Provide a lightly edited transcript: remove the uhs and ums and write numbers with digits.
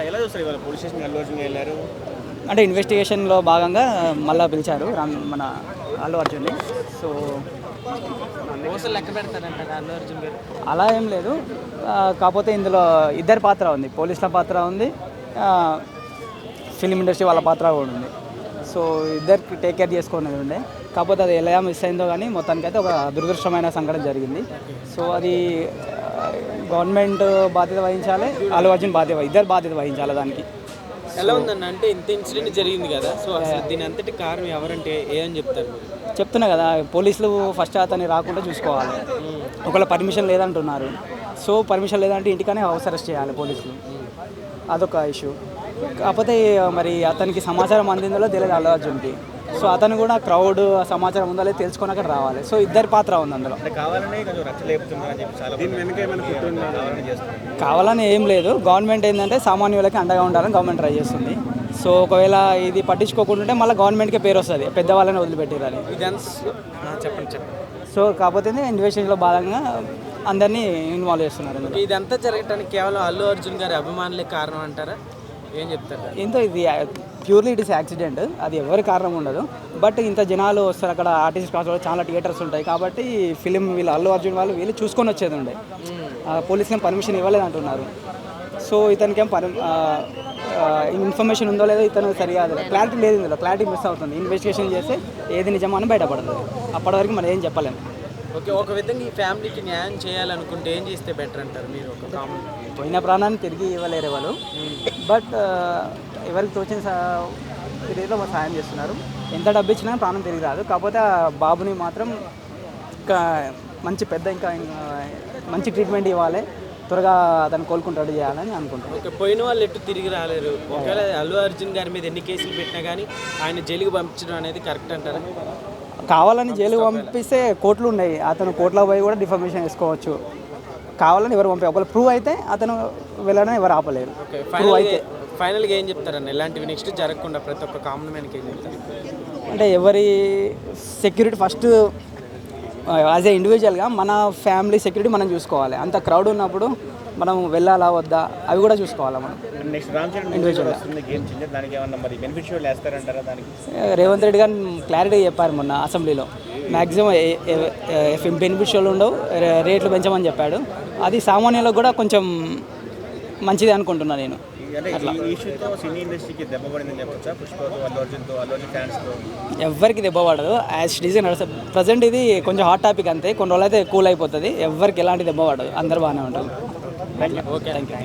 ఎలా చూస్తారు ఇవాళ పోలీస్ స్టేషన్‌కి అల్లు అర్జున్ వెళ్లారు? అంటే ఇన్వెస్టిగేషన్‌లో భాగంగా మళ్ళా పిలిచారు మన అల్లు అర్జున్‌ని. సో మోసాలు లెక్క పెడతారంటారా అల్లు అర్జున్ గారు? అలా ఏం లేదు. కాకపోతే ఇందులో ఇద్దరి పాత్ర ఉంది. పోలీసుల పాత్ర ఉంది. ఫిల్మ్ ఇండస్ట్రీ వాళ్ళ పాత్ర కూడా ఉంది. సో ఇద్దరికి టేక్ కేర్ చేసుకునేది ఉండే. కాకపోతే అది ఎలా మిస్ అయిందో కానీ మొత్తానికైతే ఒక దురదృష్టమైన సంఘటన జరిగింది. సో అది గవర్నమెంట్ బాధ్యత వహించాలి, అల్లు అర్జున్ ఇద్దరు బాధ్యత వహించాలి దానికి. ఎలా ఉందన్న అంటే ఇంత ఇన్సిడెంట్ జరిగింది కదా, సో అసలు దీని అంతటి కారణం ఎవరంటే ఏమని చెప్తారు? చెప్తున్నా కదా, పోలీసులు ఫస్ట్ అతన్ని రాకుండా చూసుకోవాలి. ఒకవేళ పర్మిషన్ లేదంటున్నారు, సో పర్మిషన్ లేదంటే ఇంటికనే హౌస్ అరెస్ట్ చేయాలి పోలీసులు. అదొక ఇష్యూ. కాకపోతే మరి అతనికి సమాచారం అందిందో తెలియదు అల్లు అర్జున్కి. సో అతను కూడా క్రౌడ్ సమాచారం ఉందో లేదో తెలుసుకొని అక్కడ రావాలి. సో ఇద్దరి పాత్ర ఉంది అందులో. కావాలని ఏం లేదు. గవర్నమెంట్ ఏంటంటే సామాన్యులకి అండగా ఉండాలని గవర్నమెంట్ ట్రై చేస్తుంది. సో ఒకవేళ ఇది పట్టించుకోకుండా మళ్ళీ గవర్నమెంట్కే పేరు వస్తుంది, పెద్దవాళ్ళని వదిలిపెట్టారని. చెప్పండి. సో కాకపోతే ఇన్వెస్టిగేషన్లో భాగంగా అందరినీ ఇన్వాల్వ్ చేస్తున్నారు. ఇదంతా జరగటానికి కేవలం అల్లు అర్జున్ గారి అభిమానులే కారణం అంటారా? ఏం చెప్తారు? ఎంతో ఇది ప్యూర్లీ ఇట్ ఇస్ యాక్సిడెంట్, అది ఎవరి కారణం ఉండదు. బట్ ఇంత జనాలు వస్తారు అక్కడ, ఆర్టిస్ట్ క్రాస్లో చాలా థియేటర్స్ ఉంటాయి కాబట్టి ఫిలిం వీళ్ళు అల్లు అర్జున్ వాళ్ళు వీళ్ళు చూసుకొని వచ్చేది ఉండే. పోలీసులు పర్మిషన్ ఇవ్వలేదు అంటున్నారు. సో ఇతనికేం ఇన్ఫర్మేషన్ ఉందో లేదో ఇతను సరిగా క్లారిటీ లేదు, ఇందులో క్లారిటీ మిస్ అవుతుంది. ఇన్వెస్టిగేషన్ చేస్తే ఏది నిజమో అని బయటపడుతుంది. అప్పటి వరకు మనం ఏం చెప్పలేము. ఓకే, ఒక విధంగా ఈ ఫ్యామిలీకి న్యాయం చేయాలనుకుంటే ఏం చేస్తే బెటర్ అంటారు మీరు? ఒక కామన్ పోయిన ప్రాణాన్ని తిరిగి ఇవ్వలేరు వాళ్ళు, బట్ ఎవరికి తోచిన రీతిలో సాయం చేస్తున్నారు. ఎంత డబ్బు ఇచ్చినా ప్రాణం తిరిగి రాదు. కాకపోతే ఆ బాబుని మాత్రం ఇంకా మంచి ట్రీట్మెంట్ ఇవ్వాలి, త్వరగా అతను కోలుకుంటాడు చేయాలని అనుకుంటాను. ఓకే, పోయిన వాళ్ళు ఎటు తిరిగి రాలేరు. ఒకవేళ అల్లు అర్జున్ గారి మీద ఎన్ని కేసులు పెట్టినా కానీ ఆయన జైలుకి పంపించడం అనేది కరెక్ట్ అంటారా? కావాలని జైలుకి పంపిస్తే కోర్టులు ఉన్నాయి, అతను కోర్టులో పోయి కూడా డిఫర్మేషన్ వేసుకోవచ్చు. కావాలని ఎవరు ఒకవేళ ప్రూవ్ అయితే అతను వెళ్ళడం ఎవరు ఆపలేరు. ప్రూవ్ అయితే ఫైనల్గా ఏం చెప్తారన్న ఇలాంటివి నెక్స్ట్ జరగకుండా ప్రతి ఒక్క కామన్ మ్యాన్కి ఏం చెప్తారు? అంటే ఎవరి సెక్యూరిటీ ఫస్ట్ యాజ్ ఏ ఇండివిజువల్గా మన ఫ్యామిలీ సెక్యూరిటీ మనం చూసుకోవాలి. అంత క్రౌడ్ ఉన్నప్పుడు మనం వెళ్ళాలా వద్దా అవి కూడా చూసుకోవాలి మనం ఇండివిజువల్గా. రేవంత్ రెడ్డి గారు క్లారిటీ చెప్పారు మొన్న అసెంబ్లీలో, మ్యాక్సిమం బెనిఫిషియల్ ఉండవు, రేట్లు పెంచమని చెప్పాడు. అది సామాన్యులకు కూడా కొంచెం మంచిది అనుకుంటున్నాను నేను. ఎవరికి దెబ్బ పడదు, యాజ్ డీజన్ ప్రజెంట్ ఇది కొంచెం హాట్ టాపిక్ అంతే. కొన్ని రోజులు అయితే కూల్ అయిపోతుంది. ఎవరికి ఎలాంటి దెబ్బ పడదు, అందరూ బాగానే ఉంటారు. Okay, thank you.